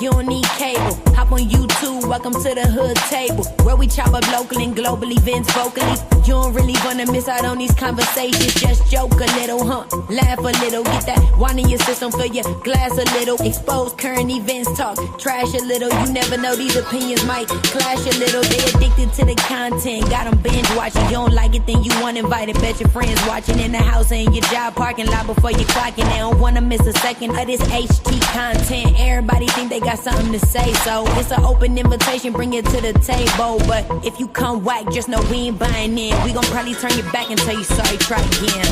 You don't need cable. Hop on YouTube, welcome to the hood table, where we chop up local and global events vocally. You don't really wanna miss out on these conversations. Just joke a little, laugh a little, get that wine in your system, fill your glass a little, expose current events, talk trash a little. You never know, these opinions might clash a little. They addicted to the content, got them binge watching. You don't like it, then you want invited. Bet your friends watching in the house and your job parking lot before you clocking. They don't wanna miss a second of this HT content. Everybody think they got something to say, so it's an open invitation, bring it to the table. But if you come whack, just know we ain't buying in. We gon' probably turn your back and tell you sorry, try again.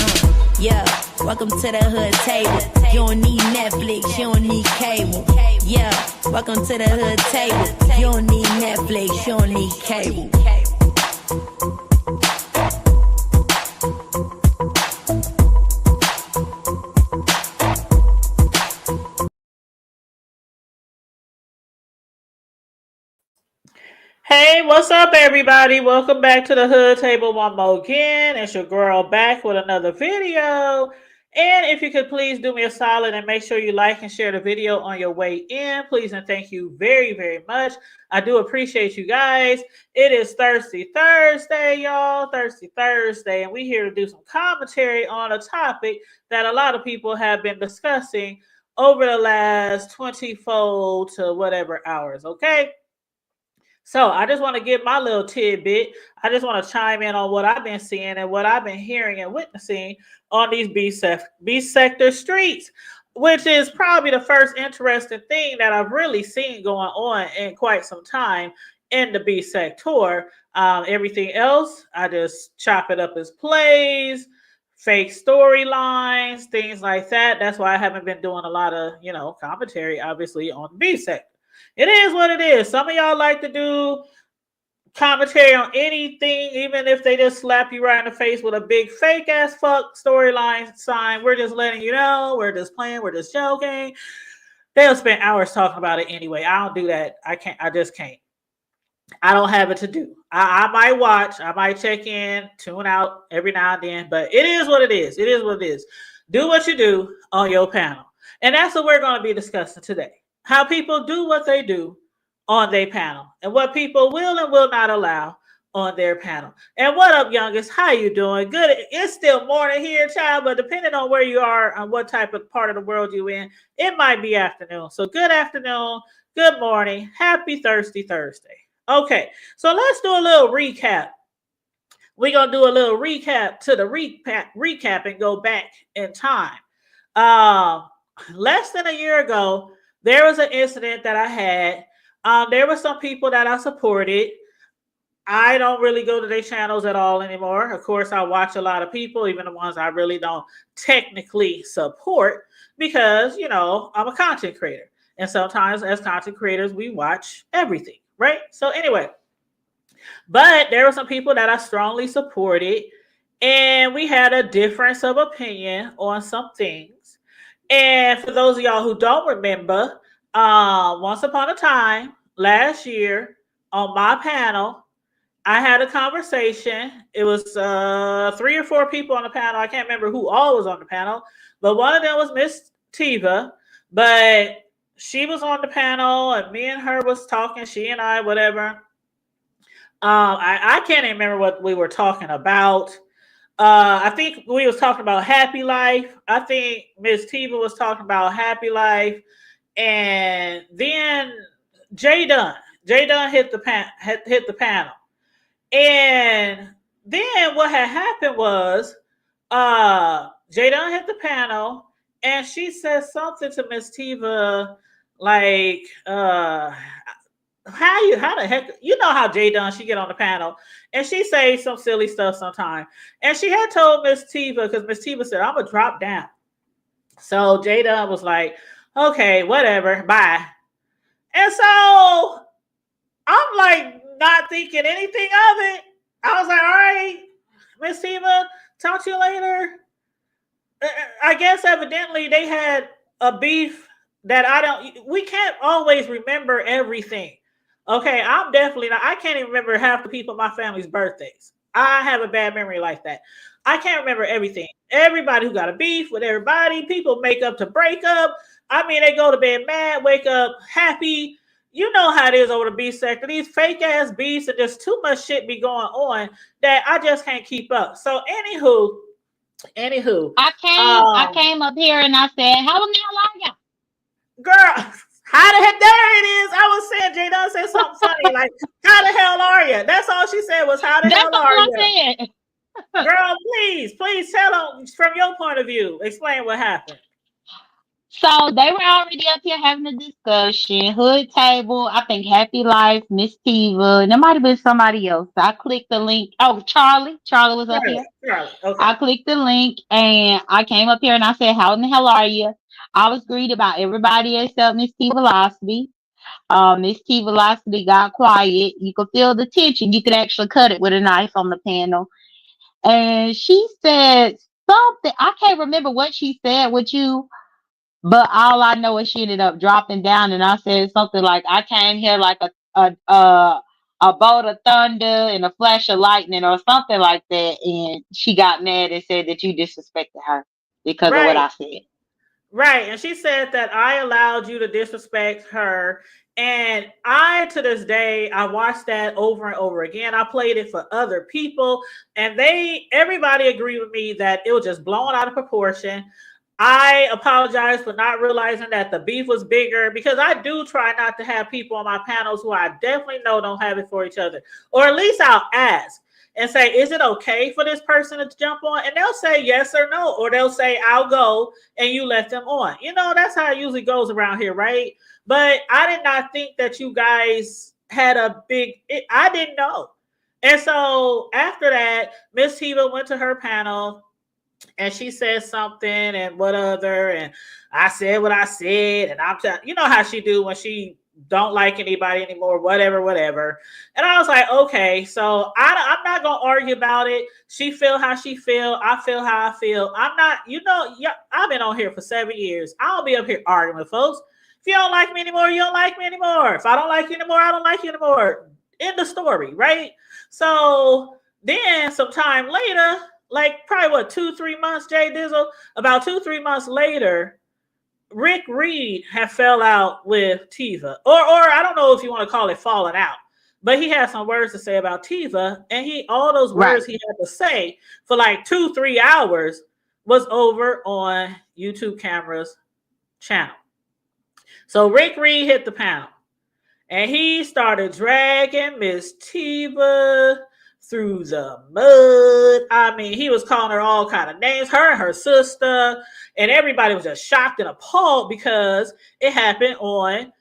Yeah, welcome to the hood table. You don't need Netflix, you don't need cable. Yeah, welcome to the hood table. You don't need Netflix, you don't need cable. Hey, what's up, everybody? Welcome back to the Hood Table one more again. It's your girl back with another video. And if you could please do me a solid and make sure you like and share the video on your way in, please and thank you very, very much. I do appreciate you guys. It is Thirsty Thursday, y'all. Thirsty Thursday. And we're here to do some commentary on a topic that a lot of people have been discussing over the last 24 to whatever hours, okay? So I just want to give my little tidbit. I just want to chime in on what I've been seeing and what I've been hearing and witnessing on these B sector streets, which is probably the first interesting thing that I've really seen going on in quite some time in the B sector. Everything else, I just chop it up as plays, fake storylines, things like that. That's why I haven't been doing a lot of, commentary, obviously, on the B sector. It is what it is. Some of y'all like to do commentary on anything, even if they just slap you right in the face with a big fake ass fuck storyline sign. We're just letting you know. We're just playing. We're just joking. They'll spend hours talking about it anyway. I don't do that. I can't. I just can't. I don't have it to do. I might watch. I might check in, tune out every now and then. But it is what it is. It is what it is. Do what you do on your panel. And that's what we're going to be discussing today. How people do what they do on their panel and what people will and will not allow on their panel. And what up, youngest? How you doing? Good. It's still morning here, child, but depending on where you are and what type of part of the world you're in, it might be afternoon. So good afternoon, good morning, happy Thirsty Thursday. Okay, so let's do a little recap. We're going to do a little recap to the recap and go back in time. Less than a year ago, there was an incident that I had. There were some people that I supported. I don't really go to their channels at all anymore. Of course, I watch a lot of people, even the ones I really don't technically support, because, I'm a content creator. And sometimes as content creators, we watch everything, right? So anyway, but there were some people that I strongly supported, and we had a difference of opinion on some things. And for those of y'all who don't remember, once upon a time, last year, on my panel, I had a conversation. It was 3 or 4 people on the panel. I can't remember who all was on the panel, but one of them was Miss Tiva. But she was on the panel, and me and her was talking, she and I, whatever. I can't even remember what we were talking about. I think we was talking about Happy Life. I think Miss Tiva was talking about Happy Life, and then Jay Dunn hit the panel, and then what had happened was Jay Dunn hit the panel, and she said something to Miss Tiva like, how the heck, how Jay Dunn, she get on the panel and she say some silly stuff sometimes. And she had told Miss Tiva, because Miss Tiva said, I'm gonna drop down. So Jay Dunn was like, okay, whatever, bye. And so I'm like not thinking anything of it. I was like, all right, Miss Tiva, talk to you later. I guess evidently they had a beef that we can't always remember everything. Okay, I'm definitely not. I can't even remember half the people in my family's birthdays. I have a bad memory like that. I can't remember everything. Everybody who got a beef with everybody, people make up to break up. I mean, they go to bed mad, wake up happy. You know how it is over the beef sector. These fake ass beefs and just too much shit be going on that I just can't keep up. So anywho, I um, came up here and I said, "How in the hell are you?" girl, how the heck there it is? I was saying Jay Dunn said something funny like, "How the hell are you?" That's all she said was, "How the That's hell all are I you?" said. Girl, please tell them from your point of view. Explain what happened. So they were already up here having a discussion. Hood table, I think Happy Life, Miss Tiva, and there might have been somebody else. So I clicked the link. Oh, Charlie. Charlie was up here. Charlie. Okay. I clicked the link and I came up here and I said, "How in the hell are you?" I was greeted by everybody except Miss T Velocity. Miss T Velocity got quiet. You could feel the tension. You could actually cut it with a knife on the panel. And she said something. I can't remember what she said with you, but all I know is she ended up dropping down, and I said something like, "I came here like a bolt of thunder and a flash of lightning," or something like that. And she got mad and said that you disrespected her because of what Right. I said. Right. And she said that I allowed you to disrespect her. And I, to this day, I watched that over and over again. I played it for other people, and everybody agreed with me that it was just blown out of proportion. I apologize for not realizing that the beef was bigger because I do try not to have people on my panels who I definitely know don't have it for each other. Or at least I'll ask and say, is it okay for this person to jump on? And they'll say yes or no, or they'll say, I'll go and you let them on. You know, that's how it usually goes around here, right? But I did not think that you guys had I didn't know. And so after that, Miss Tiva went to her panel and she said something and what other, and I said what I said, and you know how she do when she don't like anybody anymore, whatever. And I was like, okay, so I'm not gonna argue about it. She feel how she feel, I feel how I feel. I'm not, yeah, I've been on here for 7 years. I don't be up here arguing with folks. If you don't like me anymore, you don't like me anymore. If I don't like you anymore, I don't like you anymore. End the story, right? So then some time later, like probably what 2-3 months, Jay Dizzle, about 2-3 months later, Rick Reed had fell out with Tiva, or I don't know if you want to call it falling out, but he had some words to say about Tiva, and all those Right. words he had to say for like 2-3 hours was over on YouTube Camera's channel. So Rick Reed hit the panel. And he started dragging Miss Tiva through the mud. I mean, he was calling her all kind of names, her and her sister, and everybody was just shocked and appalled because it happened on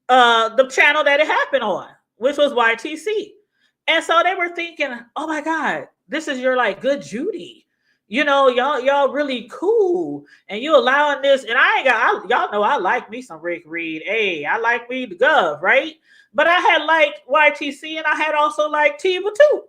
the channel that it happened on, which was YTC. And so they were thinking, oh my God, this is your like good Judy. You know, y'all really cool, and you allowing this. And y'all know I like me some Rick Reed. Hey, I like me the Gov, right? But I had liked YTC, and I had also liked Tiva too.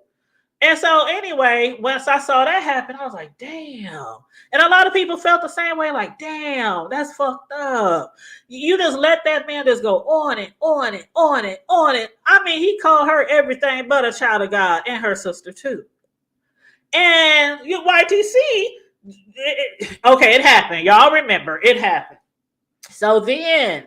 And so anyway, once I saw that happen, I was like, damn. And a lot of people felt the same way, like, damn, that's fucked up. You just let that man just go on and on and on and on. And I mean, he called her everything but a child of God, and her sister too. And YTC, okay, it happened. Y'all remember, it happened. So then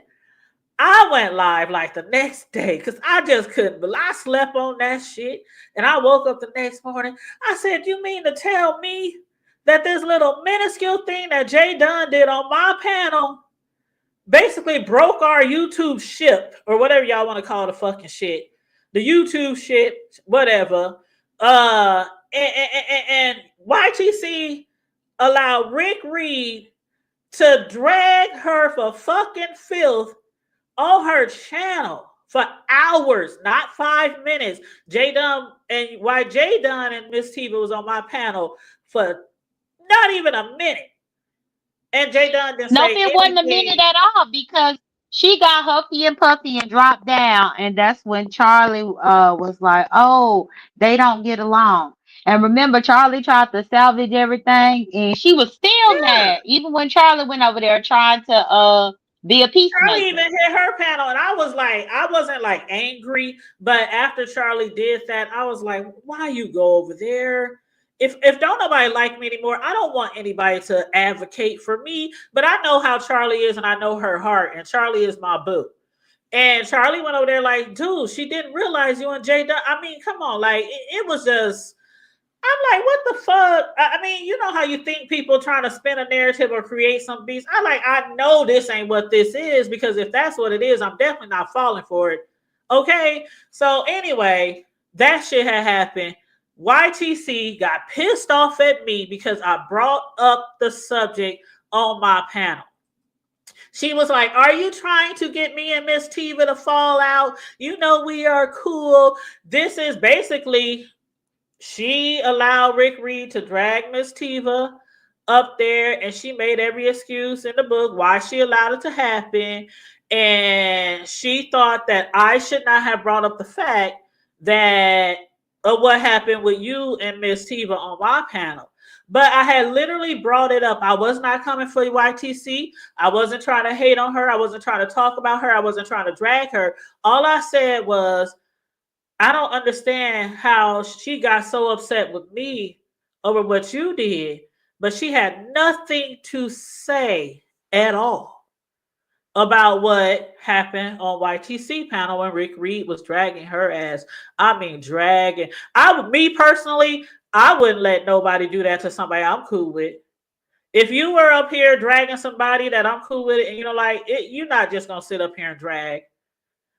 I went live like the next day because I just couldn't. But I slept on that shit, and I woke up the next morning. I said, "You mean to tell me that this little minuscule thing that Jay Dunn did on my panel basically broke our YouTube ship, or whatever y'all want to call the fucking shit, the YouTube shit, whatever." And YTC allowed Rick Reed to drag her for fucking filth on her channel for hours, not 5 minutes. J Dunn and why J Dunn and Miss Tiva was on my panel for not even a minute. And J Dunn didn't Nope, say it wasn't a minute anything. at all because she got huffy and puffy and dropped down, and that's when Charlie was like, "Oh, they don't get along." And remember, Charlie tried to salvage everything, and she was still Yeah. mad, even when Charlie went over there trying to be a Charlie peacemaker. even hit her panel, and I was like, I wasn't like angry, but after Charlie did that, I was like, why you go over there? if don't nobody like me anymore, I don't want anybody to advocate for me. But I know how Charlie is, and I know her heart, and Charlie is my boo. And Charlie went over there like, dude, she didn't realize you and Jay. I mean, come on, like it was just. I'm like, what the fuck? I mean, you know how you think people trying to spin a narrative or create some beats. I know this ain't what this is, because if that's what it is, I'm definitely not falling for it. Okay. So anyway, that shit had happened. YTC got pissed off at me because I brought up the subject on my panel. She was like, are you trying to get me and Miss Tiva to fall out? You know, we are cool. This is basically, she allowed Rick Reed to drag Miss Tiva up there, and she made every excuse in the book why she allowed it to happen. And she thought that I should not have brought up the fact that of what happened with you and Miss Tiva on my panel. But I had literally brought it up. I was not coming for YTC. I wasn't trying to hate on her. I wasn't trying to talk about her. I wasn't trying to drag her. All I said was, I don't understand how she got so upset with me over what you did, but she had nothing to say at all about what happened on YTC panel when Rick Reed was dragging her ass. I mean, dragging. Me personally, I wouldn't let nobody do that to somebody I'm cool with. If you were up here dragging somebody that I'm cool with, and you know, like it, you're not just gonna sit up here and drag.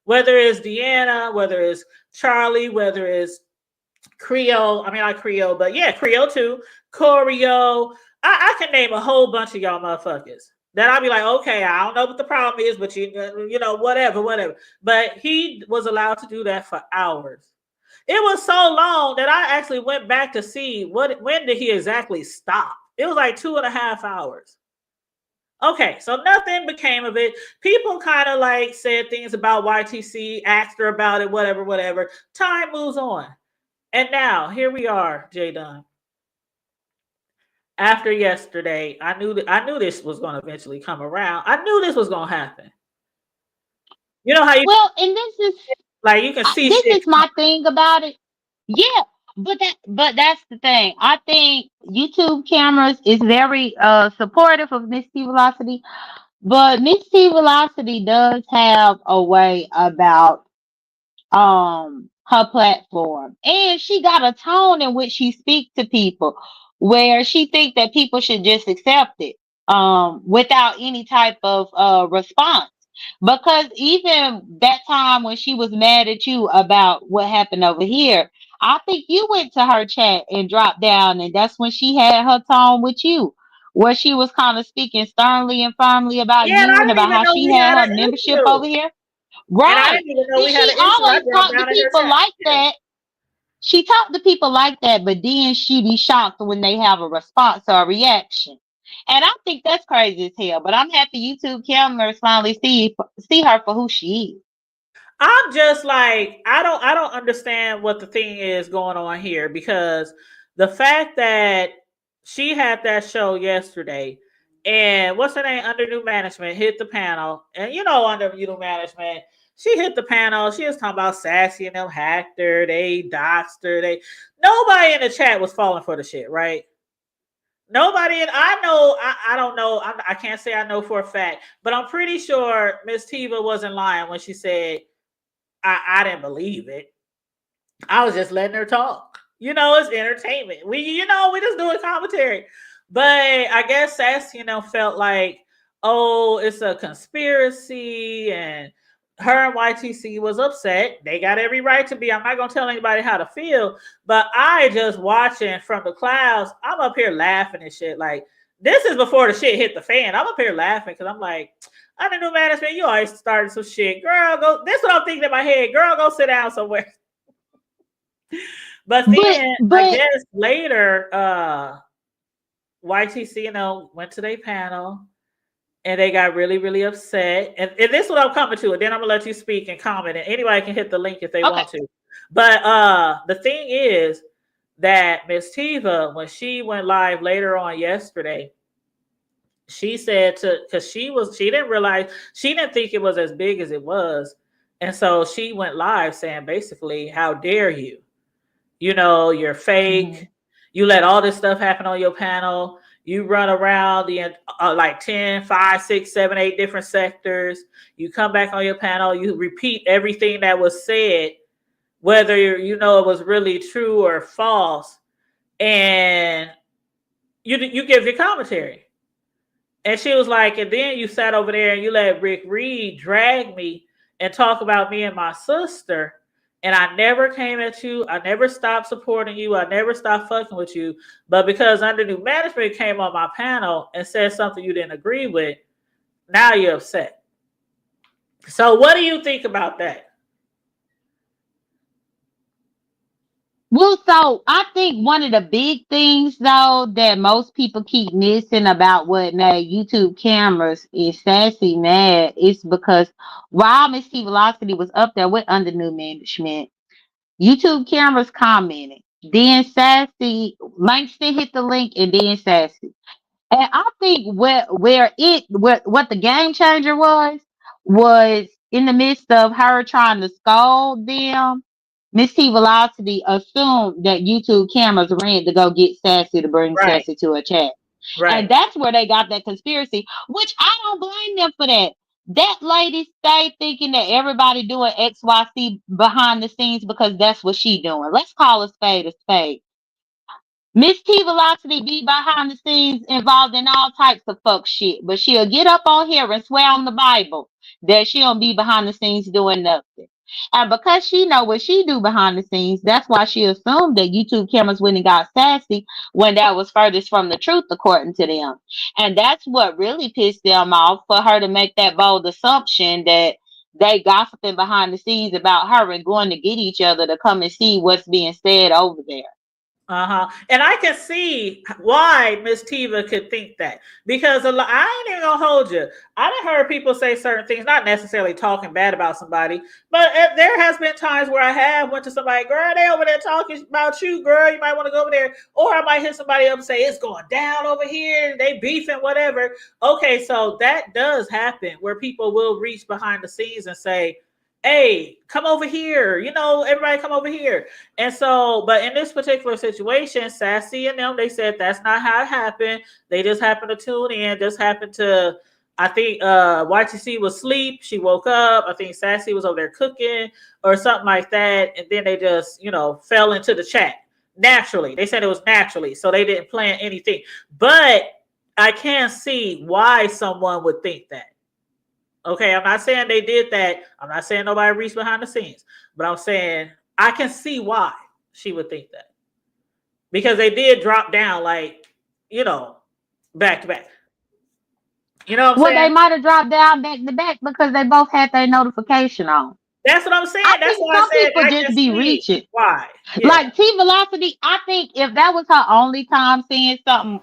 Whether it's Deanna, whether it's Charlie, whether it's Creole, I mean, not Creole, but yeah, Creole too, Choreo. I can name a whole bunch of y'all motherfuckers that I'll be like, okay, I don't know what the problem is, but you know, whatever. But he was allowed to do that for hours. It was so long that I actually went back to see when did he exactly stop. It was like 2.5 hours. Okay, so nothing became of it. People kind of like said things about YTC, asked her about it, whatever. Time moves on. And now here we are, Jay Dunn. After yesterday, I knew this was going to eventually come around. I knew this was going to happen. You know how you Well, and this is like you can see this shit. is my thing about it. Yeah, but that's the thing. I think YouTube cameras is very supportive of Miss T Velocity, but Miss T Velocity does have a way about her platform, and she got a tone in which she speaks to people where she think that people should just accept it without any type of response. Because even that time when she was mad at you about what happened over here, I think you went to her chat and dropped down, and that's when she had her tone with you, where she was kind of speaking sternly and firmly about Yeah, and you I and didn't about even how know she we had had her an membership over issue. here. And I Right. didn't even know And we had she an issue. I always dropped talked to down in her people chat. like Yeah. that. She talked to people like that, but then she be shocked when they have a response or a reaction. And I think that's crazy as hell. But I'm happy YouTube cameras finally see her for who she is. I'm just like, I don't understand what the thing is going on here, because the fact that she had that show yesterday, and what's her name, under new management, hit the panel, and you know, under new management, she hit the panel. She was talking about Sassy and them hacked her, they doxed her, they nobody in the chat was falling for the shit, right? Nobody, and I know, I don't know, I can't say I know for a fact, but I'm pretty sure Miss Tiva wasn't lying when she said I didn't believe it. I was just letting her talk. You know, it's entertainment. We just doing commentary. But I guess Sass, felt like, oh, it's a conspiracy, and her and YTC was upset. They got every right to be. I'm not gonna tell anybody how to feel, but I just watching from the clouds. I'm up here laughing and shit. Like, this is before the shit hit the fan. I'm up here laughing because I'm like, I don't know, management. You always started some shit, girl. Go. This is what I'm thinking in my head, girl. Go sit down somewhere. But But then I but guess later, YTC, went to their panel, and they got really, really upset. And this is what I'm coming to. And then I'm gonna let you speak and comment. And anybody can hit the link if they okay. want to. But the thing is that Miss Tiva, when she went live later on yesterday, she said because she didn't realize, she didn't think it was as big as it was. And so she went live saying basically, how dare you? You're Mhm. fake. You let all this stuff happen on your panel. You run around the like 10, 5, 6, 7, 8 different sectors. You come back on your panel. You repeat everything that was said, whether you know it was really true or false, and you give your commentary. And she was like, and then you sat over there and you let Rick Reed drag me and talk about me and my sister. And I never came at you. I never stopped supporting you. I never stopped fucking with you. But because Under New Management came on my panel and said something you didn't agree with, now you're upset. So what do you think about that? Well, so I think one of the big things though that most people keep missing about what made YouTube cameras is Sassy mad is because while Miss T Velocity was up there with Under New Management, YouTube cameras commented. Then Sassy, Langston hit the link and then Sassy. And I think what the game changer was in the midst of her trying to scold them. Miss T Velocity assumed that YouTube cameras ran to go get Sassy to bring Right, Sassy to a chat. And right. that's where they got that conspiracy, which I don't blame them for that. That lady stayed thinking that everybody doing XYC behind the scenes because that's what she doing. Let's call a spade a spade. Miss T Velocity be behind the scenes involved in all types of fuck shit, but she'll get up on here and swear on the Bible that she don't be behind the scenes doing nothing. And because she know what she do behind the scenes, that's why she assumed that YouTube cameras went and got Sassy when that was furthest from the truth, according to them. And that's what really pissed them off for her to make that bold assumption that they gossiping behind the scenes about her and going to get each other to come and see what's being said over there. Uh-huh. And I can see why Miss Tiva could think that. Because I ain't even gonna hold you. I done heard people say certain things, not necessarily talking bad about somebody, but there has been times where I have went to somebody, girl, they over there talking about you, girl. You might want to go over there. Or I might hit somebody up and say, it's going down over here, they beefing, whatever. Okay, so that does happen where people will reach behind the scenes and say, hey, come over here. You know, everybody come over here. And so, but in this particular situation, Sassy and them, they said that's not how it happened. They just happened to tune in, just happened to, I think YTC was asleep. She woke up. I think Sassy was over there cooking or something like that. And then they just, fell into the chat naturally. They said it was naturally. So they didn't plan anything. But I can't see why someone would think that. Okay, I'm not saying they did that. I'm not saying nobody reached behind the scenes, but I'm saying I can see why she would think that. Because they did drop down like, back to back. You know what I'm Well, they saying? might have dropped down back to back because they both had their notification on. That's what I'm saying. I That's think why I some said people I just can be see reaching. why. Yeah. Like T Velocity, I think if that was her only time seeing something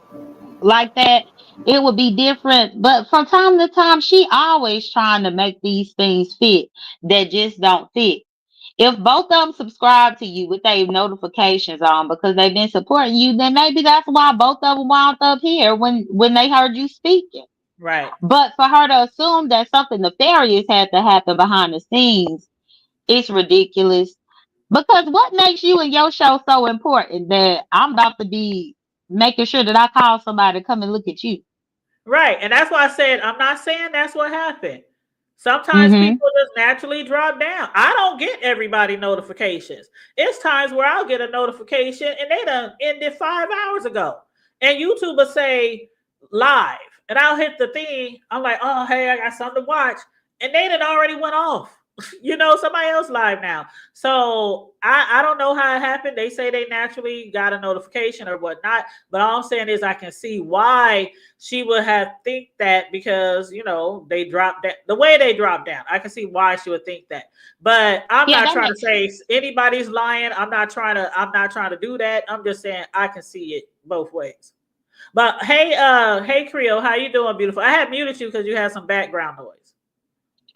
like that, it would be different. But from time to time, she always trying to make these things fit that just don't fit. If both of them subscribe to you with their notifications on because they've been supporting you, then maybe that's why both of them wound up here when they heard you speaking. Right. But for her to assume that something nefarious had to happen behind the scenes, it's ridiculous. Because what makes you and your show so important that I'm about to be making sure that I call somebody to come and look at you? Right. And that's why I said I'm not saying that's what happened. Sometimes Mm-hmm. people just naturally drop down. I don't get everybody notifications. It's times where I'll get a notification and they done ended 5 hours ago. And YouTube will say live. And I'll hit the thing. I'm like, oh, hey, I got something to watch. And they done already went off. Somebody else live now. So I don't know how it happened. They say they naturally got a notification or whatnot. But all I'm saying is I can see why she would have think that because they dropped that the way they dropped down. I can see why she would think that. But I'm Yeah, not that trying to makes say anybody's lying. I'm not trying to do that. I'm just saying I can see it both ways. But hey Creole, how you doing, beautiful? I had muted you because you had some background noise.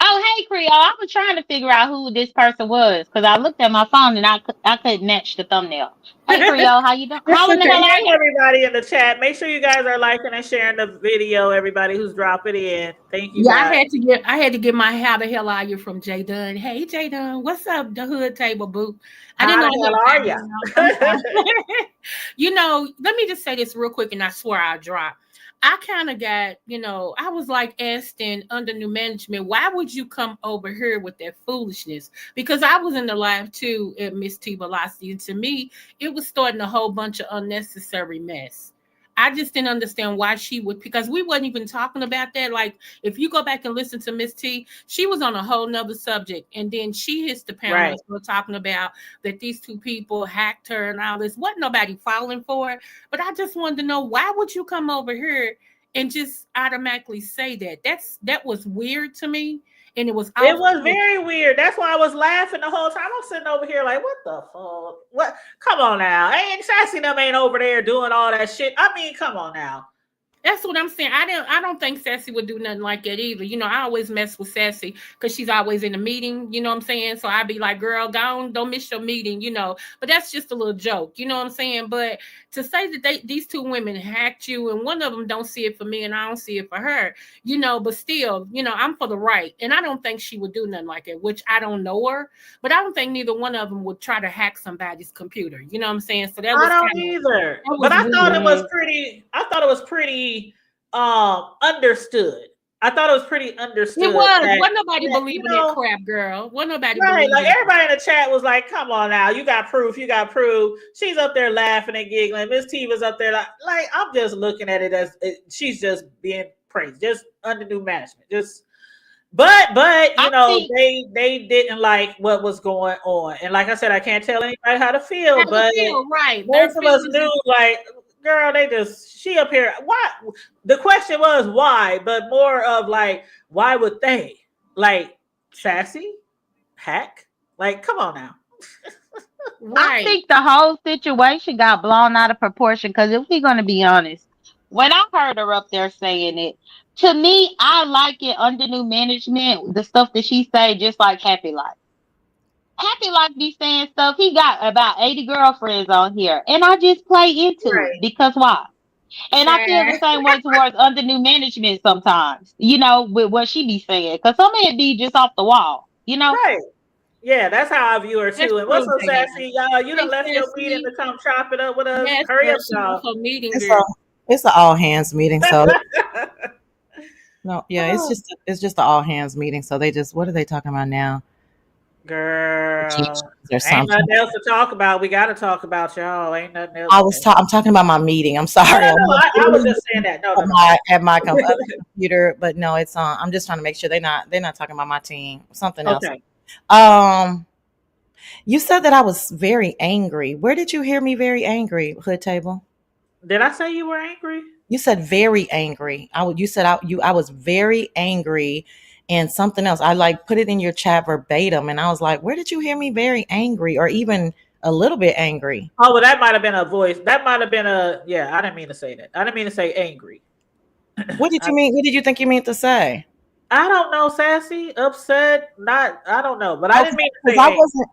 Oh, hey, Creole. I was trying to figure out who this person was because I looked at my phone and I couldn't match the thumbnail. Hey Creole, how you doing? How in the hell are Hey, you? everybody in the chat. Make sure you guys are liking and sharing the video. Everybody who's dropping in. Thank you Yeah, guys. I had to get my how the hell are you from Jay Dunn. Hey Jay Dunn, what's up, the hood table boo? I didn't How know I the hell had are that ya? going on. I'm sorry. Let me just say this real quick and I swear I'll drop. I kind of got, I was like asking under new management, why would you come over here with that foolishness? Because I was in the live too at Miss T Velocity, and to me, it was starting a whole bunch of unnecessary mess. I just didn't understand why she would, because we wasn't even talking about that. Like, if you go back and listen to Miss T, she was on a whole nother subject. And then she hits the panel Right. and started talking about that these two people hacked her and all this. Wasn't nobody falling for it. But I just wanted to know, why would you come over here and just automatically say that? That was weird to me. And it was It off. was very weird. That's why I was laughing the whole time. I'm sitting over here like, what the fuck? What? Come on now. Ain't Sassy them ain't over there doing all that shit. I mean, come on now. That's what I'm saying. I don't think Sassy would do nothing like that either. I always mess with Sassy because she's always in a meeting. You know what I'm saying? So I'd be like, girl, don't miss your meeting. But that's just a little joke. You know what I'm saying? But to say that these two women hacked you and one of them don't see it for me and I don't see it for her. But still, I'm for the right, and I don't think she would do nothing like it. Which I don't know her, but I don't think neither one of them would try to hack somebody's computer. You know what I'm saying? So that I was don't kind of either. that But was I thought weird. it was pretty. I thought it was pretty understood. I thought it was pretty It understood was. that, Wasn't nobody that you believing that know, crap, girl. Wasn't nobody right? Like believing it. everybody in the chat was like, "Come on now, you got proof. You got proof." She's up there laughing and giggling. Miss T was up there like I'm just looking at it as she's just being praised, just under new management, just. But I think they didn't like what was going on, and like I said, I can't tell anybody how to How feel, to but feel, right. Their most of us feelings knew is like, girl, she up here. Why? The question was why, but more of like, why would they like Sassy hack? Like, come on now. I right. think the whole situation got blown out of proportion because if we're gonna be honest, when I heard her up there saying it, to me, I like it under new management, the stuff that she say, just like Happy Life. Happy Life be saying stuff. He got about 80 girlfriends on here. And I just play into it Right, because why? And I feel the Nah. same way towards under new management sometimes, with what she be saying. Because some of it be just off the wall. right. Yeah, that's how I view her That's too. And what's true, up, Jayan. Sassy? Y'all, you done Hey, left your meeting Sassy. to come chop it up with us. Yes, Hurry girl. up, She left y'all. her meeting, It's girl. a it's an all hands meeting. So no, yeah, it's Oh, just an all hands meeting. So they just what are they talking about now? girl, Or ain't something. nothing else to talk about. We got to talk about y'all. Ain't nothing else. Okay. I'm talking about my meeting. I'm No, sorry. no, I'm no. like I was literally just saying that. No, at no, no. my other computer, but no, it's on. I'm just trying to make sure they're not talking about my team. Something else. Okay. Um, you said that I was very angry. Where did you hear me very angry, Hood Table? Did I say you were angry? You said very angry. You said I was very angry and something else. I like put it in your chat verbatim and I was like, where did you hear me very angry or even a little bit angry? Oh, well, that might have been a voice. That might have been a. Yeah, I didn't mean to say that. I didn't mean to say angry. What did I, you mean? What did you think you meant to say? I don't know, sassy, upset. Not. I don't know, but I Okay, didn't mean to because say I angry. wasn't.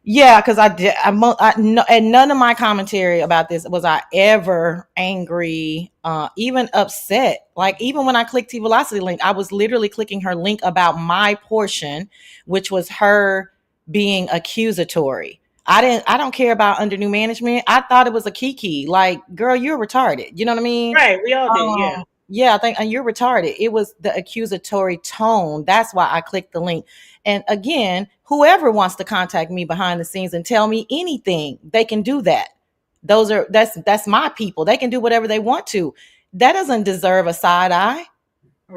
Yeah, because I did. No, and none of my commentary about this was I ever angry, even upset. Like even when I clicked T Velocity link, I was literally clicking her link about my portion, which was her being accusatory. I don't care about under new management. I thought it was a kiki. Like, girl, you're retarded. You know what I mean? Right. We all did. Yeah. Yeah, I think and you're retarded. It was the accusatory tone. That's why I clicked the link. And again, whoever wants to contact me behind the scenes and tell me anything, they can do that. That's my people. They can do whatever they want to. That doesn't deserve a side eye.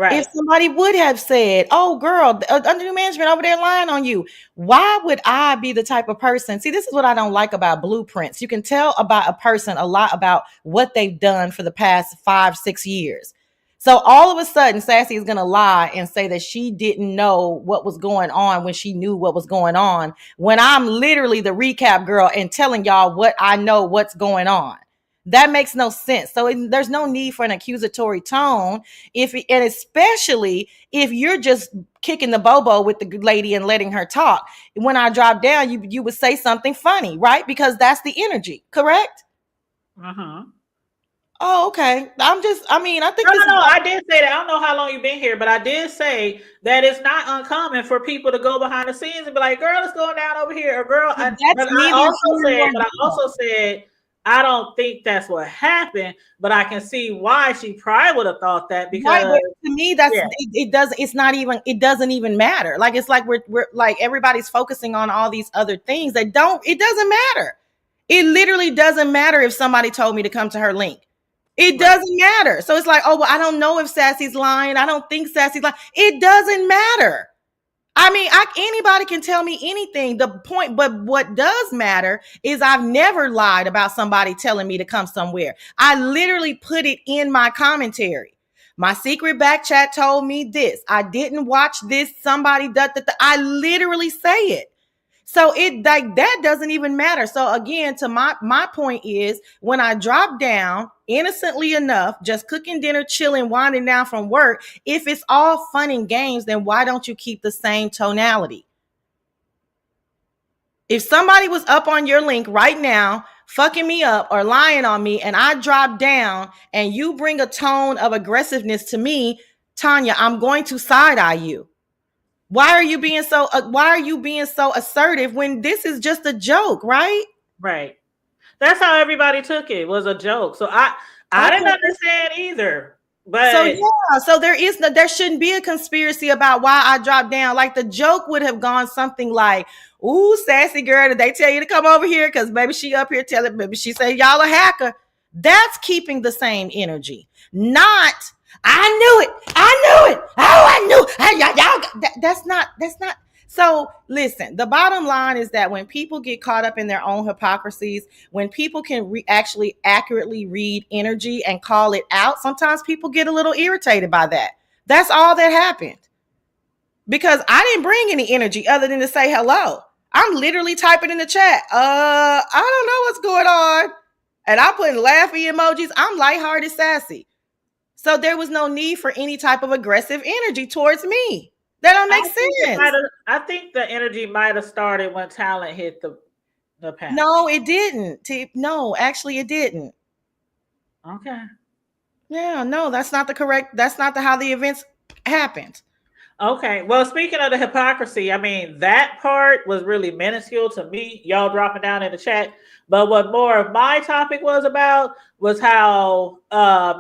If Right. somebody would have said, "Oh, girl, under new management over there lying on you," why would I be the type of person? See, this is what I don't like about blueprints. You can tell about a person a lot about what they've done for the past 5, 6 years. So all of a sudden, Sassy is going to lie and say that she didn't know what was going on when she knew what was going on. When I'm literally the recap girl and telling y'all what I know, what's going on. That makes no sense. So there's no need for an accusatory tone and especially if you're just kicking the bobo with the lady and letting her talk. When I drop down, you would say something funny, right? Because that's the energy, correct? Uh-huh. Oh, okay. I think this is No. I did say that. I don't know how long you've been here, but I did say that it's not uncommon for people to go behind the scenes and be like, "Girl, it's going down over here," or "Girl." that's neither here But I nor also said I don't think that's what happened, but I can see why she probably would have thought that right, because but to me, that's yeah, it does it's not even it doesn't even matter. Like it's like we're like everybody's focusing on all these other things that don't it doesn't matter. It literally doesn't matter if somebody told me to come to her link. It right, doesn't matter. So it's like, oh well, I don't know if Sassy's lying. I don't think Sassy's lying. It doesn't matter. I mean, anybody can tell me anything. The point, but what does matter is I've never lied about somebody telling me to come somewhere. I literally put it in my commentary. My secret back chat told me this. I didn't watch this. Somebody I literally say it. So it like that doesn't even matter. So again, to my point is when I drop down innocently enough, just cooking dinner, chilling, winding down from work, if it's all fun and games, then why don't you keep the same tonality? If somebody was up on your link right now, fucking me up or lying on me, and I drop down and you bring a tone of aggressiveness to me, Tanya, I'm going to side eye you. Why are you being so assertive when this is just a joke, right? right. That's how everybody took it. It was a joke. So I didn't Okay. understand either. So But yeah, so there shouldn't be a conspiracy about why I dropped down. Like the joke would have gone something like, "Ooh, sassy girl, did they tell you to come over here? Because maybe she up here telling, maybe she said y'all a hacker." That's keeping the same energy, not I knew it. I knew it. Oh, I knew. That's not. So listen, the bottom line is that when people get caught up in their own hypocrisies, when people can actually accurately read energy and call it out, sometimes people get a little irritated by that. That's all that happened. Because I didn't bring any energy other than to say hello. I'm literally typing in the chat. I don't know what's going on. And I'm putting laughy emojis. I'm lighthearted sassy. So there was no need for any type of aggressive energy towards me. That don't make sense. I think the energy might have started when talent hit the panel. No, it didn't. No, actually it didn't. Okay. Yeah, no, that's not how the events happened. Okay. Well, speaking of the hypocrisy, I mean, that part was really minuscule to me. Y'all dropping down in the chat. But what more of my topic was about was how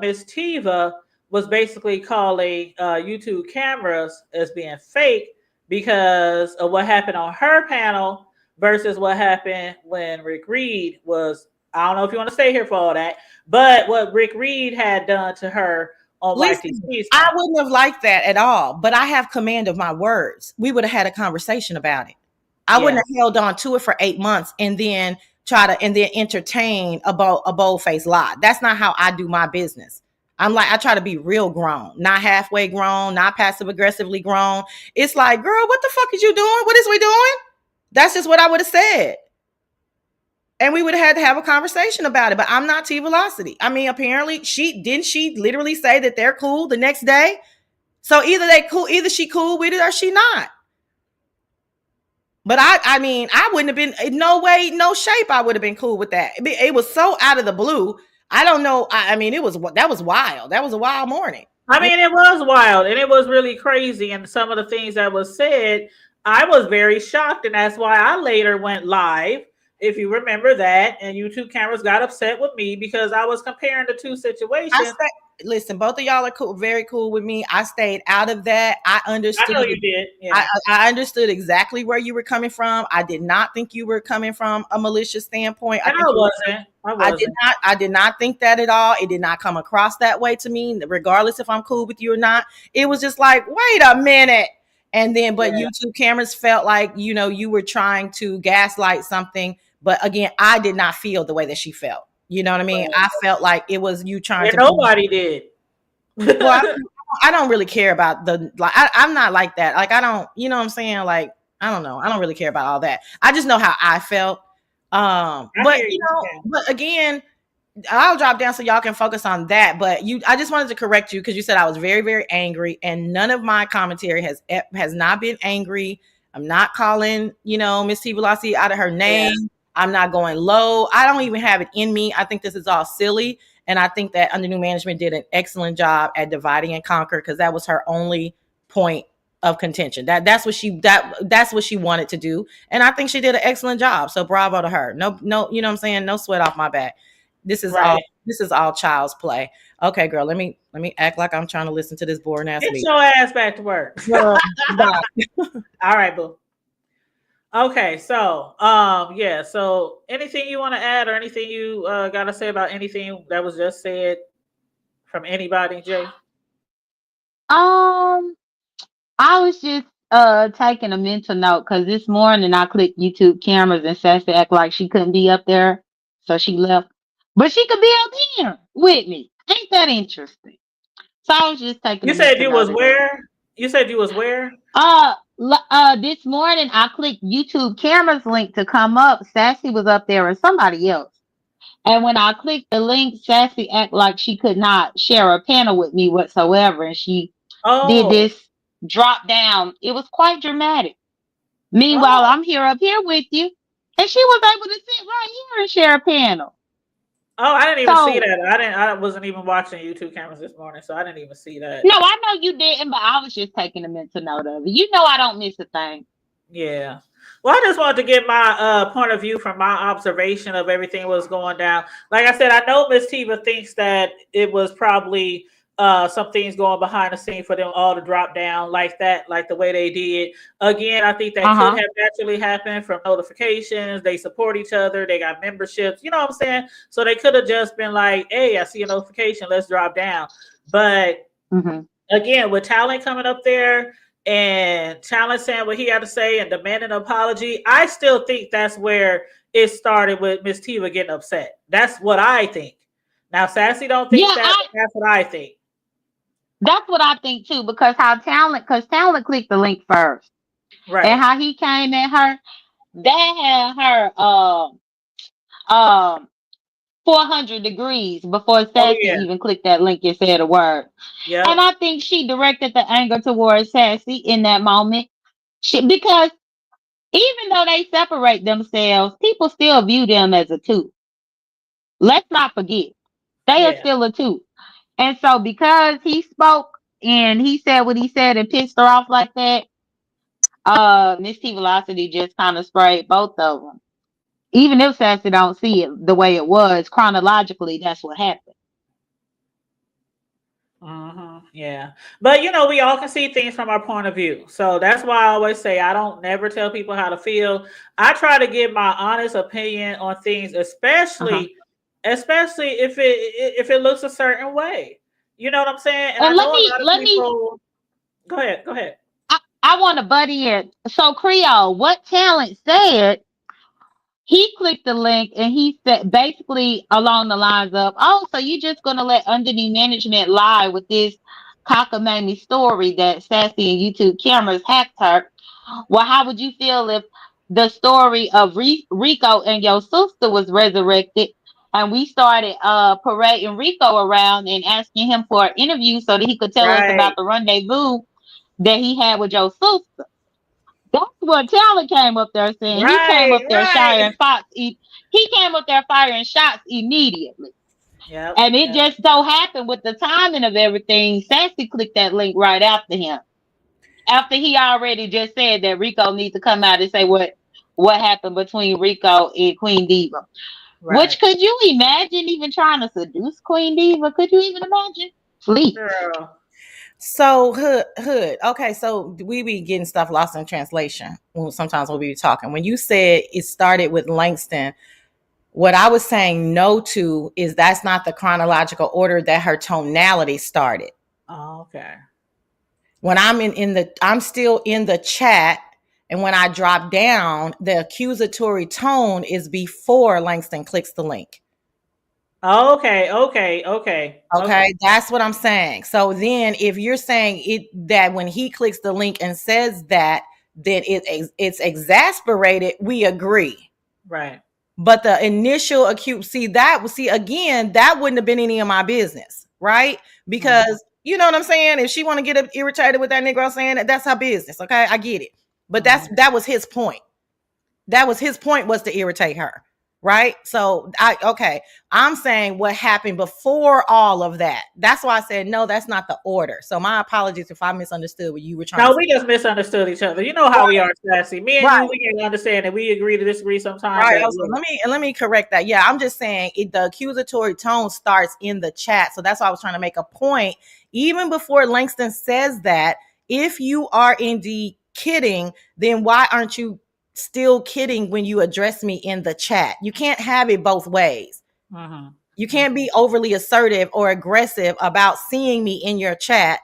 Miss Tiva was basically calling YouTube cameras as being fake because of what happened on her panel versus what happened when Rick Reed was. I don't know if you want to stay here for all that, but what Rick Reed had done to her on Listen, YTC's I panel. wouldn't have liked that at all, but I have command of my words. We would have had a conversation about it. I wouldn't have held on to it for 8 months and then entertain a bold-faced lie. That's not how I do my business. I try to be real grown, not halfway grown, not passive aggressively grown. It's like, girl, what the fuck is you doing? What is we doing? That's just what I would have said. And we would have had to have a conversation about it. But I'm not T Velocity. I mean, apparently she literally say that they're cool the next day. So either she cool with it or she not. But I mean, I wouldn't have been in no way, no shape. I would have been cool with that. It was so out of the blue. I don't know. I mean, that was wild. That was a wild morning. I mean, it was wild and it was really crazy. And some of the things that was said, I was very shocked. And that's why I later went live, if you remember that. And YouTube cameras got upset with me because I was comparing the two situations. Listen, both of y'all are cool, very cool with me. I stayed out of that. I understood. I know you did. Yeah. I understood exactly where you were coming from. I did not think you were coming from a malicious standpoint. I wasn't. I did not think that at all. It did not come across that way to me, regardless if I'm cool with you or not. It was just like, wait a minute. And then, but YouTube cameras felt like, you were trying to gaslight something. But again, I did not feel the way that she felt. You know what I mean? I felt like it was you trying to. Nobody did. Well, I don't really care about I'm not like that. Like, I don't, you know what I'm saying? Like, I don't know. I don't really care about all that. I just know how I felt. But again, I'll drop down so y'all can focus on that. But I just wanted to correct you because you said I was very, very angry, and none of my commentary has not been angry. I'm not calling, Miss T Velocity out of her name. Yeah. I'm not going low. I don't even have it in me. I think this is all silly, and I think that Under New Management did an excellent job at dividing and conquer because that was her only point of contention. That's what she wanted to do, and I think she did an excellent job. So bravo to her. No, you know what I'm saying? No sweat off my back. This is all child's play. Okay, girl, let me act like I'm trying to listen to this boring ass. Get your ass back to work. All right, boo. Okay, so yeah. So anything you want to add or anything you gotta say about anything that was just said from anybody, Jay? I was just taking a mental note because this morning I clicked YouTube cameras and Sassy act like she couldn't be up there, so she left. But she could be up here with me. Ain't that interesting? So I was just taking. You said you was where? You said you was where? This morning I clicked YouTube cameras link to come up. Sassy was up there and somebody else. And when I clicked the link, Sassy act like she could not share a panel with me whatsoever, and she did this drop down. It was quite dramatic. Meanwhile, I'm here up here with you, and she was able to sit right here and share a panel. Oh, I didn't even see that. I wasn't even watching YouTube cameras this morning, so I didn't even see that. No, I know you didn't, but I was just taking a mental note of it. You know I don't miss a thing. Yeah. Well, I just wanted to get my point of view from my observation of everything was going down. Like I said, I know Miss Tiva thinks that it was probably some things going behind the scene for them all to drop down like that, like the way they did. Again, I think that could have naturally happened from notifications. They support each other. They got memberships. You know what I'm saying? So they could have just been like, hey, I see a notification. Let's drop down. But again, with Talent coming up there and Talent saying what he had to say and demanding an apology, I still think that's where it started with Miss Tiva getting upset. That's what I think. Now, Sassy don't think that. That's what I think. That's what I think too, because Talent clicked the link first, right? And how he came at her, that had her 400 degrees before Sassy even clicked that link and said a word. Yeah, and I think she directed the anger towards Sassy in that moment, because even though they separate themselves, people still view them as a two. Let's not forget, they are still a two. And so because he spoke and he said what he said and pissed her off like that, Miss T Velocity just kind of sprayed both of them. Even if Sassy don't see it the way it was, chronologically, that's what happened. Yeah. But, we all can see things from our point of view. So that's why I always say I don't never tell people how to feel. I try to give my honest opinion on things, especially if it looks a certain way. You know what I'm saying? And I know a lot of people. Go ahead. I want to butt in. So Creole, what Talent said, he clicked the link and he said basically along the lines of, oh, so you just gonna let Under New Management lie with this cockamamie story that Sassy and YouTube cameras hacked her? Well, how would you feel if the story of Rico and your sister was resurrected and we started parading Rico around and asking him for an interview so that he could tell us about the rendezvous that he had with your sister? That's what Talent came up there saying. He came up there firing shots. He came up there firing shots immediately. Yep, and it just so happened with the timing of everything, Sassy clicked that link right after him. After he already just said that Rico needs to come out and say what happened between Rico and Queen Diva. Right. Which, could you imagine even trying to seduce Queen Diva? Could you even imagine? Please. Girl. So hood. Okay, so we be getting stuff lost in translation. Sometimes we'll be talking. When you said it started with Langston, what I was saying no to is that's not the chronological order that her tonality started. Oh, okay. When I'm still in the chat, and when I drop down, the accusatory tone is before Langston clicks the link. Okay. That's what I'm saying. So then if you're saying that when he clicks the link and says that, then it's exasperated, we agree. Right. But the initial acute, again, that wouldn't have been any of my business, right? Because you know what I'm saying? If she want to get irritated with that Negro saying that, that's her business. Okay, I get it. But that was his point. That was his point, was to irritate her. Right. So I'm saying what happened before all of that. That's why I said, no, that's not the order. So my apologies if I misunderstood what you were trying to say. No, we just misunderstood each other. You know how we are, Sassy. Me and you, we can understand that we agree to disagree sometimes. Right. Let me correct that. Yeah, I'm just saying the accusatory tone starts in the chat. So that's why I was trying to make a point. Even before Langston says that, if you are indeed kidding, then why aren't you still kidding when you address me in the chat? You can't have it both ways. You can't be overly assertive or aggressive about seeing me in your chat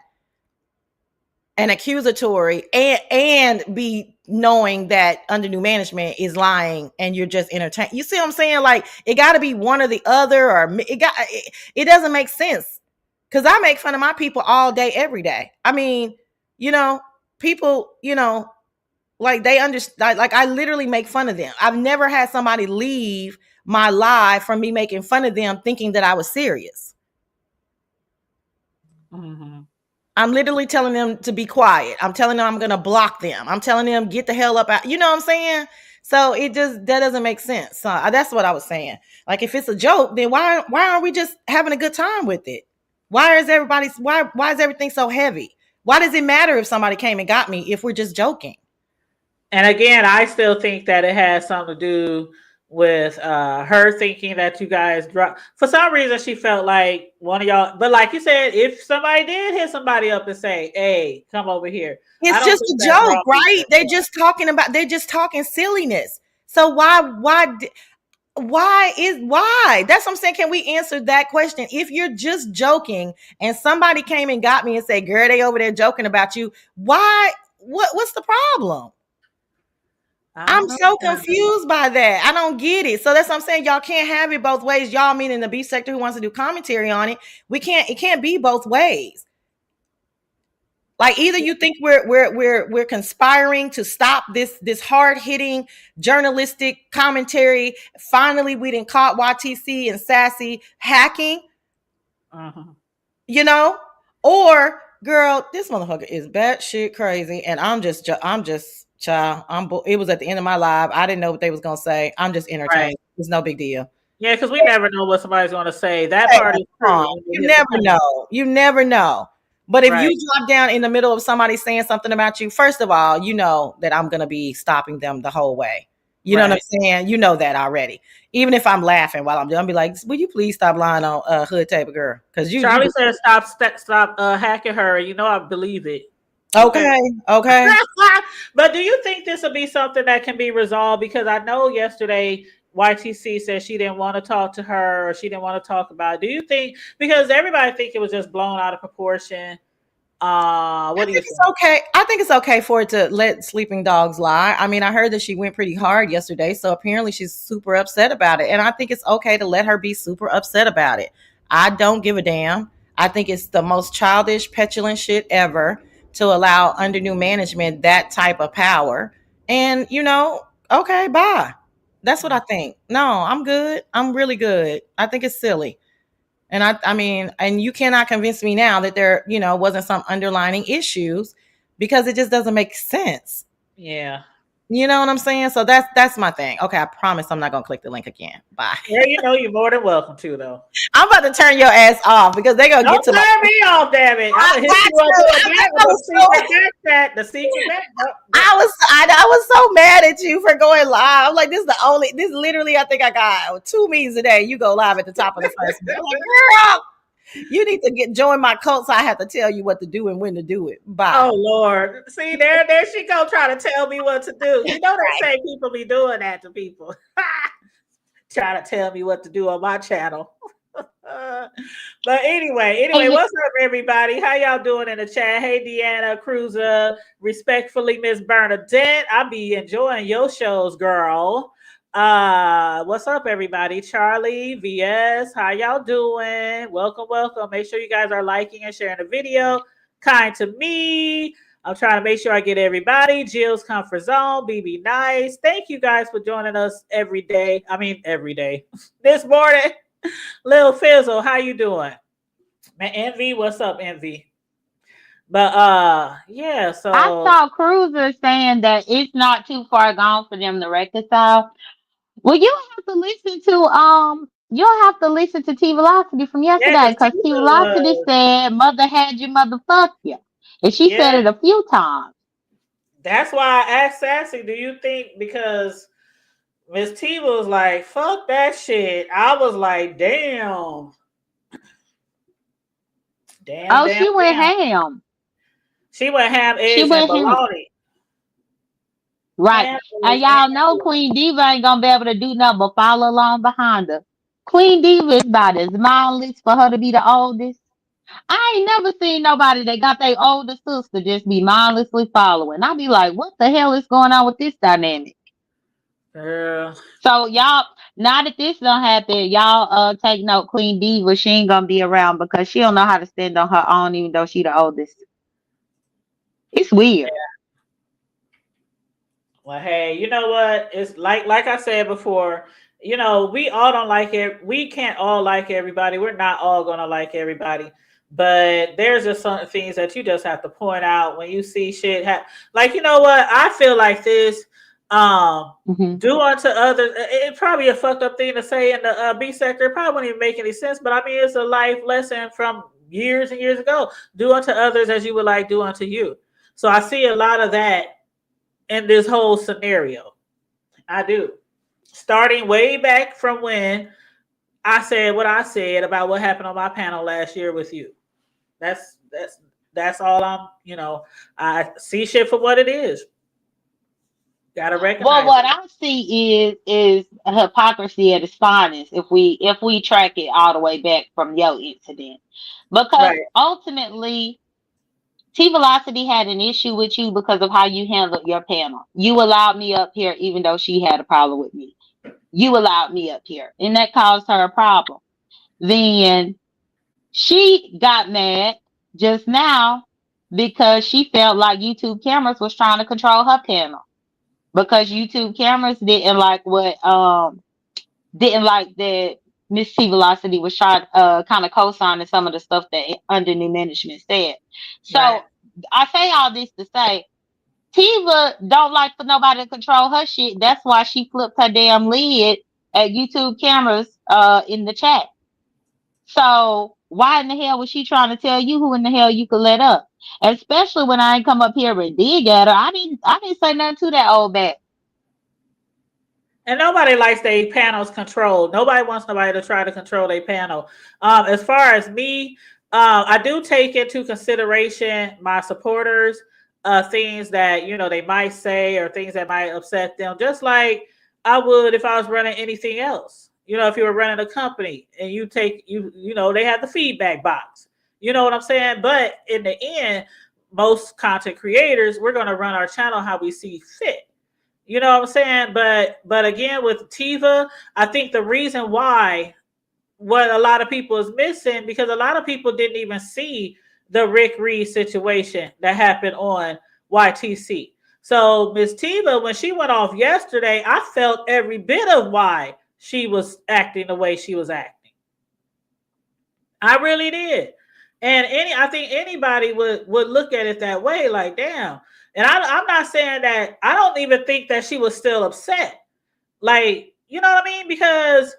and accusatory and be knowing that under new management is lying and you're just entertained. You see what I'm saying? Like, it got to be one or the other, or it doesn't make sense, because I make fun of my people all day, every day. I mean, people, like, they understand. Like, I literally make fun of them. I've never had somebody leave my live from me making fun of them thinking that I was serious. I'm literally telling them to be quiet. I'm telling them I'm going to block them. I'm telling them, get the hell up out. You know what I'm saying? So that doesn't make sense. So that's what I was saying. Like, if it's a joke, then why aren't we just having a good time with it? Why is everything so heavy? Why does it matter if somebody came and got me if we're just joking? And again, I still think that it has something to do with her thinking that you guys dropped. For some reason, she felt like one of y'all. But like you said, if somebody did hit somebody up and say, "Hey, come over here," it's just a joke, right? They're just talking silliness. So why? That's what I'm saying. Can we answer that question? If you're just joking and somebody came and got me and said, "Girl, they over there joking about you," why? What's the problem? I'm so confused by that. I don't get it. So that's what I'm saying. Y'all can't have it both ways. Y'all, meaning the B sector who wants to do commentary on it. It can't be both ways. Like, either you think we're conspiring to stop this hard-hitting journalistic commentary. Finally, we didn't caught YTC and Sassy hacking. Or, girl, this motherfucker is batshit crazy, and I'm just child, it was at the end of my live. I didn't know what they was gonna say. I'm just entertained. Right. It's no big deal. Yeah, because we never know what somebody's gonna say. That part is true. You never know. You never know. But if you drop down in the middle of somebody saying something about you, first of all, you know that I'm gonna be stopping them the whole way. You know what I'm saying? You know that already. Even if I'm laughing while I'm doing, I'll be like, "Will you please stop lying on Hood Table Girl?" Because Charlie said, "Stop hacking her." You know, I believe it. Okay. But do you think this will be something that can be resolved? Because I know yesterday YTC said she didn't want to talk to her, or she didn't want to talk about it. Do you think, because everybody think it was just blown out of proportion? What do you think? It's okay. I think it's okay for it to let sleeping dogs lie. I mean, I heard that she went pretty hard yesterday, so apparently she's super upset about it. And I think it's okay to let her be super upset about it. I don't give a damn. I think it's the most childish, petulant shit ever to allow under new management that type of power. And, okay, bye. That's what I think. No, I'm good. I'm really good. I think it's silly. And I mean, and you cannot convince me now that there, wasn't some underlying issues, because it just doesn't make sense. Yeah. You know what I'm saying? So that's my thing. Okay, I promise I'm not gonna click the link again. Bye. Yeah, you're more than welcome to, though. I'm about to turn your ass off, because they're gonna get to me off, damn it. I'm gonna hit you up with the secret back. I was so mad at you for going live. I'm like, this literally, I think I got 2 meetings a day. You go live at the top of the first meeting. I'm like, girl, you need to join my cult, so I have to tell you what to do and when to do it. Bye. Oh, Lord. See, there she go trying to tell me what to do. You know, they say people be doing that to people. Trying to tell me what to do on my channel. But anyway, what's up, everybody? How y'all doing in the chat? Hey, Deanna, Cruiser, respectfully, Miss Bernadette. I be enjoying your shows, girl. What's up, everybody? Charlie, VS, how y'all doing? Welcome. Make sure you guys are liking and sharing the video. Kind to me. I'm trying to make sure I get everybody. Jill's Comfort Zone, BB Nice. Thank you guys for joining us every day. I mean, every day. This morning. Lil Fizzle, how you doing? Man, Envy, what's up, Envy? But yeah, I so saw Cruiser saying that it's not too far gone for them to reconcile. Well, you'll have to listen to T Velocity from yeah, yesterday because because T Tiva Velocity was, said mother had you motherfuck you. And she said yeah, it a few times. that's why I asked Sassy, do you think because Miss T was like, fuck that shit. I was like, damn, damn, Oh, damn, she went damn. ham. She went ham, She eggs, and went ham. bologna. Right. Ham, And eggs, and y'all know bologna. Queen Diva ain't gonna be able to do nothing but follow along behind her. Queen Diva is about as mindless for her to be the oldest. I ain't never seen nobody that got their older sister just be mindlessly following. I be like, what the hell is going on with this dynamic? Girl. So y'all, now that this don't happen, y'all take note. Queen Diva, she ain't gonna be around because she don't know how to stand on her own, even though she the oldest. It's weird. Well, hey, you know what? It's like I said before, we all don't like it. We can't all like everybody. We're not all gonna like everybody. But there's just certain things that you just have to point out when you see shit like, you know what? I feel like this. Hmm. Do unto others. It's probably a fucked up thing to say in the B sector. It probably wouldn't even make any sense. But I mean, it's a life lesson from years and years ago. Do unto others as you would like do unto you. So I see a lot of that in this whole scenario. I do. Starting way back from when I said what I said about what happened on my panel last year with you. That's that's that's all I see shit for what it is. Gotta Well, recognize what it. I see is hypocrisy at its finest if we track it all the way back from your incident, because Right. ultimately T Velocity had an issue with you because of how you handled your panel. You allowed me up here even though she had a problem with me. You allowed me up here, and that caused her a problem. Then she got mad just now because she felt like YouTube cameras was trying to control her panel because YouTube cameras didn't like that Miss T Velocity was trying kind of co-signing some of the stuff that under new management said. Right. So I say all this to say Tiva don't like for nobody to control her shit. That's why she flipped her damn lid at YouTube cameras in the chat. So why in the hell was she trying to tell you who in the hell you could let up? Especially when I ain't come up here and dig at her. I didn't say nothing to that old bat. And nobody likes their panels controlled. Nobody wants nobody to try to control their panel. As far as me, I do take into consideration my supporters, things that they might say or things that might upset them, just like I would if I was running anything else. If you were running a company and they have the feedback box. You know what I'm saying? But in the end, most content creators, we're going to run our channel how we see fit. You know what I'm saying? But again, with Tiva, I think the reason why what a lot of people is missing because a lot of people didn't even see the Rick Reed situation that happened on YTC. So Miss Tiva, when she went off yesterday, I felt every bit of why she was acting the way she was acting. I really did. And I think anybody would look at it that way, like, damn. And I'm not saying that I don't even think that she was still upset. Like, you know what I mean? Because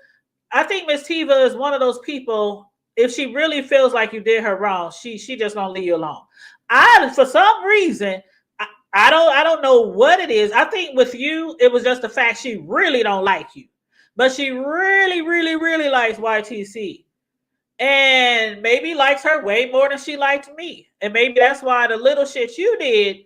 I think Miss Tiva is one of those people, if she really feels like you did her wrong, she just gonna leave you alone. For some reason, I don't know what it is. I think with you, it was just the fact she really don't like you. But she really, really, really likes YTC and maybe likes her way more than she liked me. And maybe that's why the little shit you did,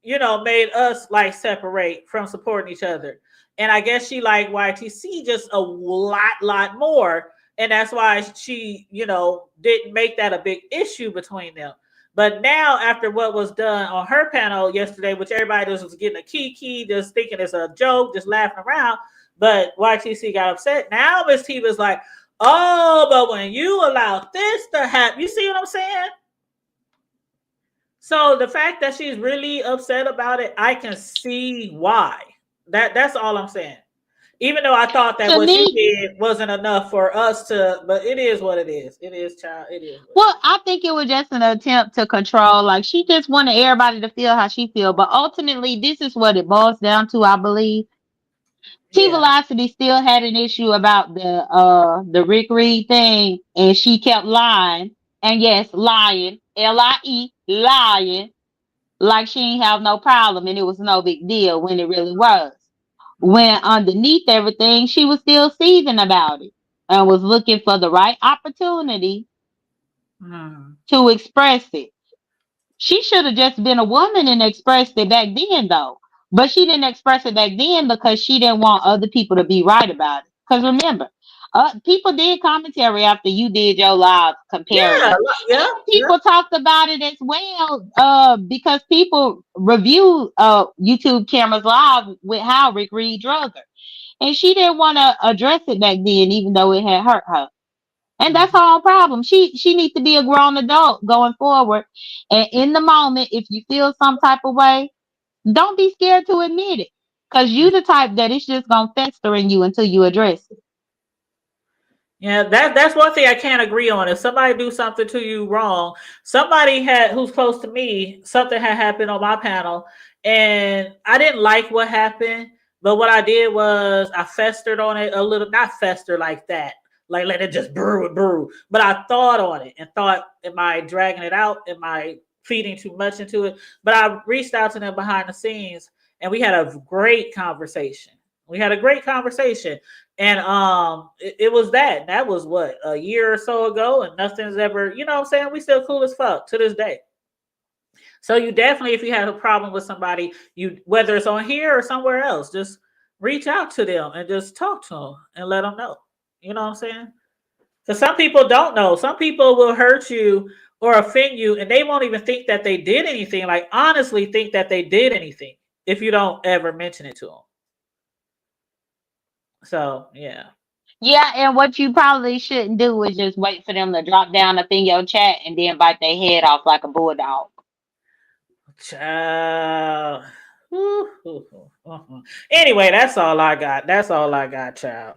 made us like separate from supporting each other. And I guess she liked YTC just a lot more. And that's why she, didn't make that a big issue between them. But now, after what was done on her panel yesterday, which everybody just was getting a kiki, just thinking it's a joke, just laughing around, but YTC got upset. Now Miss T was like, oh, but when you allow this to happen, you see what I'm saying? So the fact that she's really upset about it, I can see why. That's all I'm saying. Even though I thought that To what you me, did wasn't enough for us to, but it is what it is. It is, child. It is what it well, is. I think it was just an attempt to control. Like she just wanted everybody to feel how she feel, but ultimately, this is what it boils down to. I believe T Yeah. Velocity still had an issue about the Rick Reed thing, and she kept lying. And yes, lying, LIE, lying, like she ain't have no problem, and it was no big deal when it really was. When underneath everything, she was still seething about it and was looking for the right opportunity Mhm. to express it. She should have just been a woman and expressed it back then, though. But she didn't express it back then because she didn't want other people to be right about it. Because remember, people did commentary after you did your live comparing Yeah. it. Yeah. And Yeah. people talked about it as well because people review YouTube cameras live with how Rick Reed drugged her. And she didn't want to address it back then, even though it had hurt her. And that's her own problem. She needs to be a grown adult going forward. And in the moment, if you feel some type of way, don't be scared to admit it. Cause you the type that it's just gonna fester in you until you address it. Yeah, that's one thing I can't agree on. If somebody do something to you wrong, somebody had who's close to me, something had happened on my panel, and I didn't like what happened. But what I did was I festered on it a little, not fester like that, like let it just brew and brew. But I thought on it and thought, am I dragging it out? Am I feeding too much into it? But I reached out to them behind the scenes, and we had a great conversation. We had a great conversation, and it was that was what, a year or so ago, and nothing's ever, you know what I'm saying? We still cool as fuck to this day. So you definitely, if you have a problem with somebody, you, whether it's on here or somewhere else, just reach out to them and just talk to them and let them know. You know what I'm saying? Because some people don't know. Some people will hurt you or offend you, and they won't even think that they did anything. Like honestly, think that they did anything if you don't ever mention it to them. So yeah. Yeah, and what you probably shouldn't do is just wait for them to drop down up in your chat and then bite their head off like a bulldog. Child. Anyway, that's all I got. That's all I got, child.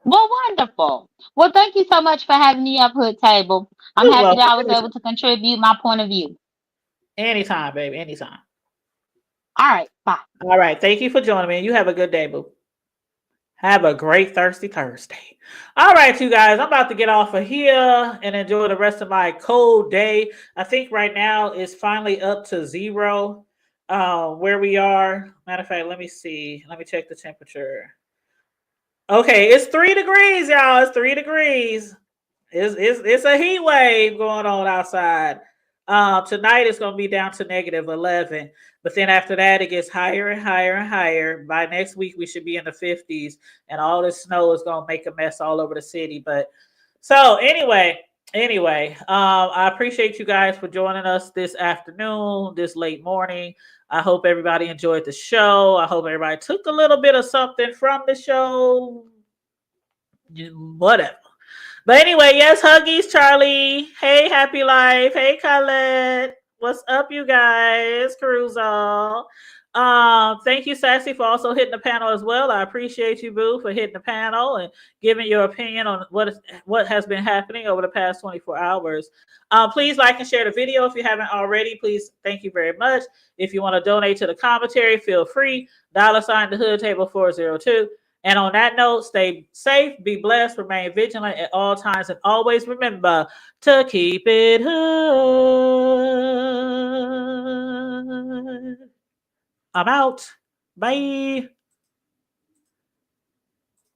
Well, wonderful. Well, thank you so much for having me up hood table. I'm You're happy welcome. that I was able to contribute my point of view. Anytime, baby. Anytime. All right, bye. All right. Thank you for joining me. You have a good day, boo. Have a great Thirsty Thursday. All right, you guys. I'm about to get off of here and enjoy the rest of my cold day. I think right now it's finally up to 0 where we are. Matter of fact, let me see. Let me check the temperature. Okay, it's 3 degrees, y'all. It's 3 degrees. It's a heat wave going on outside. Tonight it's gonna be down to -11, but then after that it gets higher and higher and higher. By next week we should be in the 50s, and all this snow is gonna make a mess all over the city. But so anyway, I appreciate you guys for joining us this afternoon, this late morning. I hope everybody enjoyed the show. I hope everybody took a little bit of something from the show. Whatever. But anyway, yes, huggies, Charlie. Hey, Happy Life. Hey, Colette. What's up, you guys? Caruso. Thank you, Sassy, for also hitting the panel as well. I appreciate you, Boo, for hitting the panel and giving your opinion on what has been happening over the past 24 hours. Please like and share the video if you haven't already. Please, thank you very much. If you want to donate to the commentary, feel free. $ the hood table 402. And on that note, stay safe, be blessed, remain vigilant at all times, and always remember to keep it hood. I'm out. Bye.